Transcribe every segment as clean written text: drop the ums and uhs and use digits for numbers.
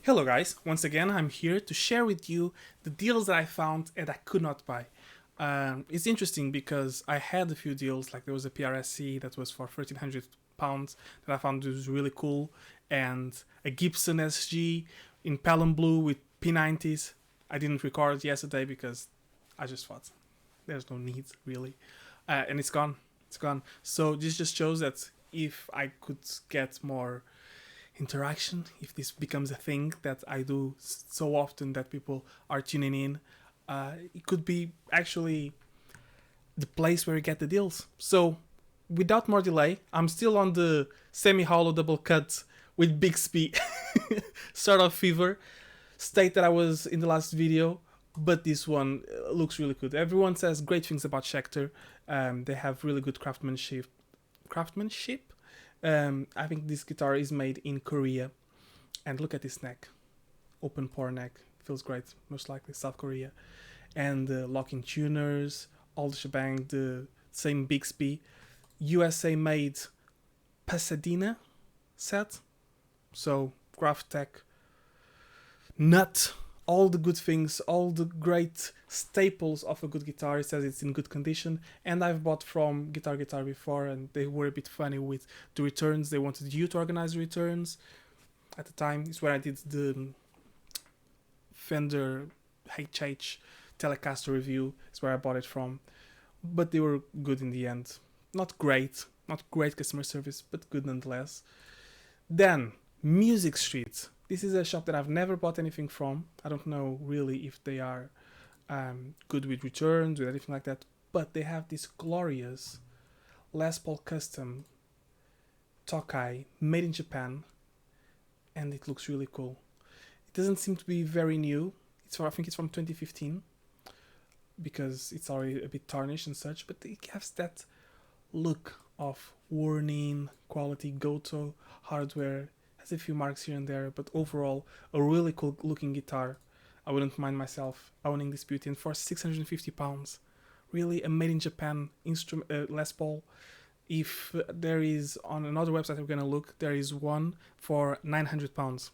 Hello guys, once again I'm here to share with you the deals that I found and I could not buy. It's interesting because I had a few deals, like there was a PRSC that was for £1,300 that I found was really cool, and a Gibson SG in Pelham Blue with P90s. I didn't record yesterday because I just thought there's no need really, and it's gone. It's gone. So this just shows that if I could get more interaction, if this becomes a thing that I do so often that people are tuning in, it could be actually the place where you get the deals. So without more delay, I'm still on the semi-hollow double cut with Bigsby sort of fever state that I was in the last video, but this one looks really good. Everyone says great things about Schecter. They have really good craftsmanship. I think this guitar is made in Korea, and look at this neck, open pore neck, feels great, most likely South Korea, and the locking tuners, all the shebang, the same Bigsby, USA made Pasadena set, so Graphtech, nut, all the good things, all the great staples of a good guitar. It says it's in good condition, and I've bought from Guitar before, and they were a bit funny with the returns. They wanted you to organize the returns. At the time, it's where I did the Fender HH Telecaster review. It's where I bought it from, but they were good in the end. Not great customer service, but good nonetheless. Then Music Street. This is a shop that I've never bought anything from. I don't know really if they are good with returns, with anything like that. But they have this glorious Les Paul Custom TOKAI made in Japan, and it looks really cool. It doesn't seem to be very new. I think it's from 2015 because it's already a bit tarnished and such. But it has that look of worn-in quality Goto hardware. Has a few marks here and there, but overall a really cool looking guitar. I wouldn't mind myself owning this beauty, and for £650, really a made in Japan instrument Les Paul. If there is on another website I'm gonna look, there is one for £900.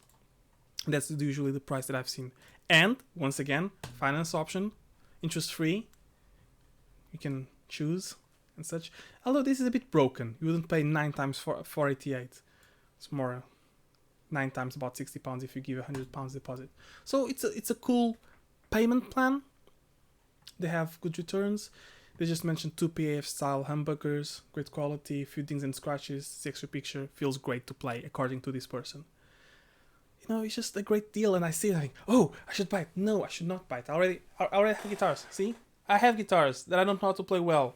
That's usually the price that I've seen. And once again, finance option, interest free. You can choose and such. Although this is a bit broken, you wouldn't pay 9 times for 488. It's more 9 times about £60 if you give £100 deposit. So it's a cool payment plan. They have good returns. They just mentioned 2 PAF style humbuckers, great quality, few dings and scratches, 6 picture, feels great to play according to this person. You know, it's just a great deal, and I see it like, oh, I should buy it. No, I should not buy it. I already have guitars. See? I have guitars that I don't know how to play well.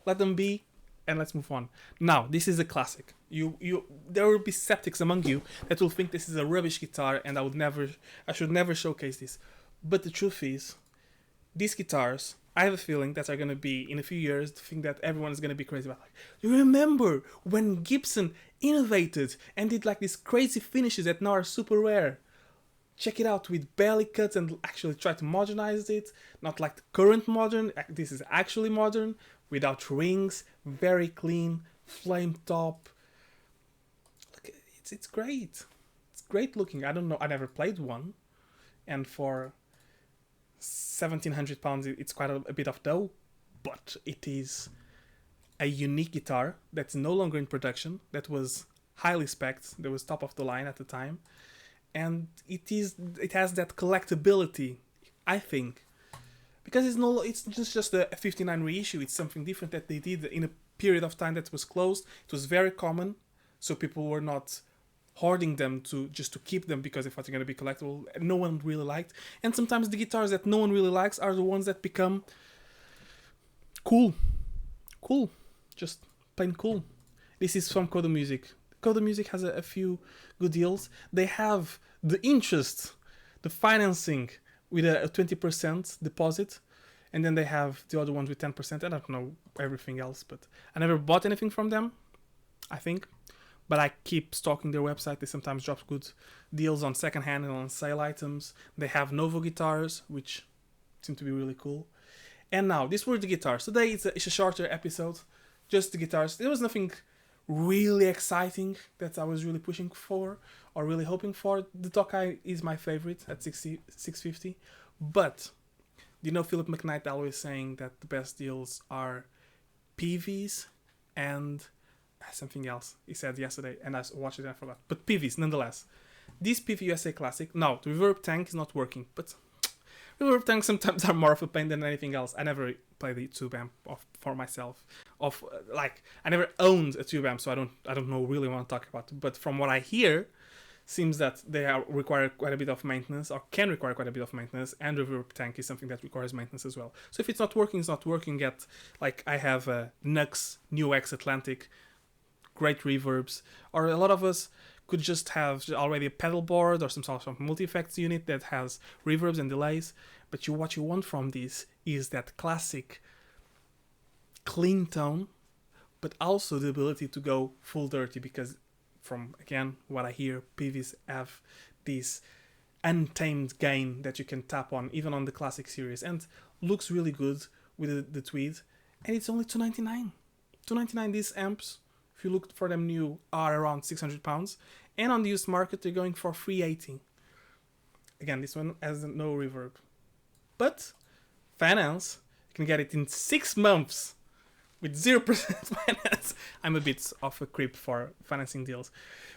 Let them be, and let's move on. Now, this is a classic. There will be skeptics among you that will think this is a rubbish guitar, and I should never showcase this. But the truth is, these guitars, I have a feeling that are gonna be in a few years the thing that everyone is gonna be crazy about. Like, you remember when Gibson innovated and did like these crazy finishes that now are super rare? Check it out with belly cuts and actually try to modernize it. Not like the current modern. This is actually modern, without rings, very clean, flame top. Look, it's great. It's great looking. I don't know. I never played one, and for £1,700, it's quite a bit of dough. But it is a unique guitar that's no longer in production. That was highly spec'd. That was top of the line at the time. And it has that collectability, I think, because it's just a 59 reissue. It's something different that they did in a period of time that was closed. It was very common, so people were not hoarding them to keep them because they thought they're going to be collectible. No one really liked, and sometimes the guitars that no one really likes are the ones that become cool, just plain cool. This is from Coda Music. Coda Music has a few good deals. They have the interest, the financing with a 20% deposit, and then they have the other ones with 10%. I don't know everything else, but I never bought anything from them, I think. But I keep stalking their website. They sometimes drop good deals on secondhand and on sale items. They have Novo guitars, which seem to be really cool. And now, these were the guitars. Today it's a shorter episode, just the guitars. There was nothing really exciting that I was really pushing for or really hoping for. The TOKAI is my favorite at 650, but you know Philip McKnight always saying that the best deals are Peaveys and something else he said yesterday, and I watched it and I forgot. But Peaveys nonetheless. This Peavey USA Classic, now the reverb tank is not working, but reverb tanks sometimes are more of a pain than anything else. I never played the tube amp for myself. I never owned a tube amp, so I don't know really what to talk about. But from what I hear, seems that they require quite a bit of maintenance, or can require quite a bit of maintenance, and reverb tank is something that requires maintenance as well. So if it's not working, it's not working yet. Like I have a Nux New X Atlantic, great reverbs, or a lot of us could just have already a pedal board or some sort of multi-effects unit that has reverbs and delays. But what you want from this is that classic clean tone, but also the ability to go full dirty, because from, again, what I hear, Peaveys have this untamed gain that you can tap on, even on the classic series, and looks really good with the tweed, and it's only $299. $299, these amps, if you look for them new, are around £600, and on the used market they're going for $380. Again, this one has no reverb, but finance, you can get it in 6 months with 0% finance. I'm a bit of a creep for financing deals,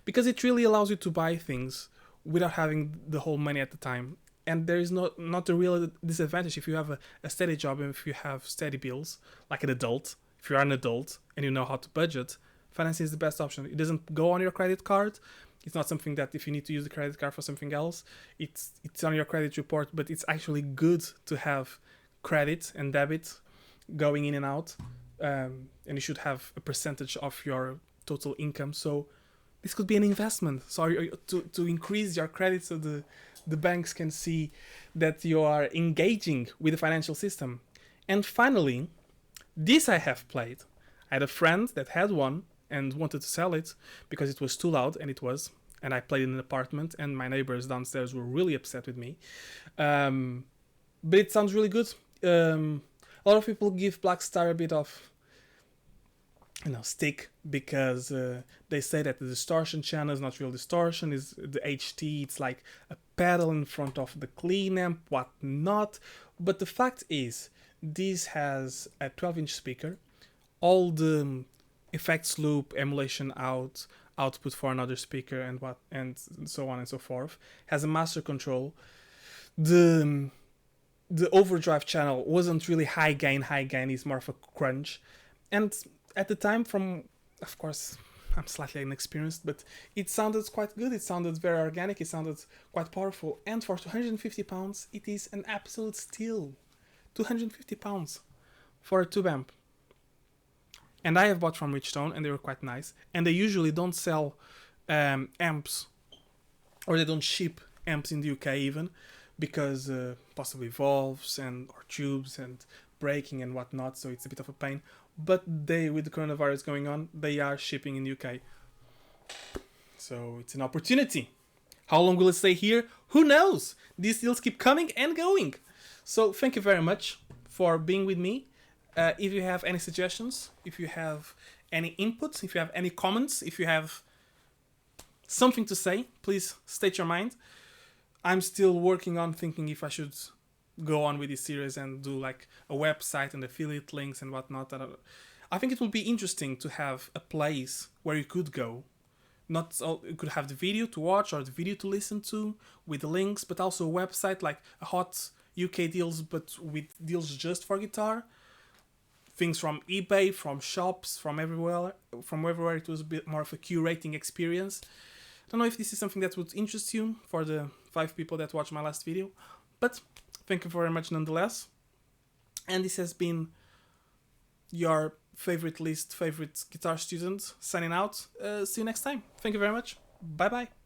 because it really allows you to buy things without having the whole money at the time. And there is not a real disadvantage if you have a steady job and if you have steady bills, like an adult. If you are an adult and you know how to budget, financing is the best option. It doesn't go on your credit card. It's not something that if you need to use the credit card for something else, it's on your credit report, but it's actually good to have credit and debit going in and out. And you should have a percentage of your total income. So this could be an investment. So to increase your credit, so the banks can see that you are engaging with the financial system. And finally, this I have played. I had a friend that had one and wanted to sell it because it was too loud, and it was. And I played in an apartment, and my neighbors downstairs were really upset with me. But it sounds really good. A lot of people give Blackstar a bit of stick, because they say that the distortion channel is not real distortion, is the HT, it's like a pedal in front of the clean amp, whatnot. But the fact is, this has a 12-inch speaker, all the effects loop, emulation output for another speaker, and so on and so forth, has a master control. The overdrive channel wasn't really high gain, is more of a crunch. And at the time, of course, I'm slightly inexperienced, but it sounded quite good. It sounded very organic. It sounded quite powerful. And for £250, it is an absolute steal. £250 for a tube amp. And I have bought from Richstone, and they were quite nice. And they usually don't sell amps, or they don't ship amps in the UK even, because possibly valves or tubes and braking and whatnot, so it's a bit of a pain. But with the coronavirus going on, they are shipping in the UK. So it's an opportunity. How long will it stay here? Who knows? These deals keep coming and going. So thank you very much for being with me. If you have any suggestions, if you have any inputs, if you have any comments, if you have something to say, please state your mind. I'm still working on thinking if I should go on with this series and do like a website and affiliate links and whatnot. I think it would be interesting to have a place where you could go. Not all, you could have the video to watch or the video to listen to with the links, but also a website like a hot UK deals, but with deals just for guitar. Things from eBay, from shops, from everywhere. It was a bit more of a curating experience. I don't know if this is something that would interest you for the 5 people that watched my last video, but thank you very much nonetheless. And this has been your favorite guitar student signing out. See you next time. Thank you very much. Bye bye.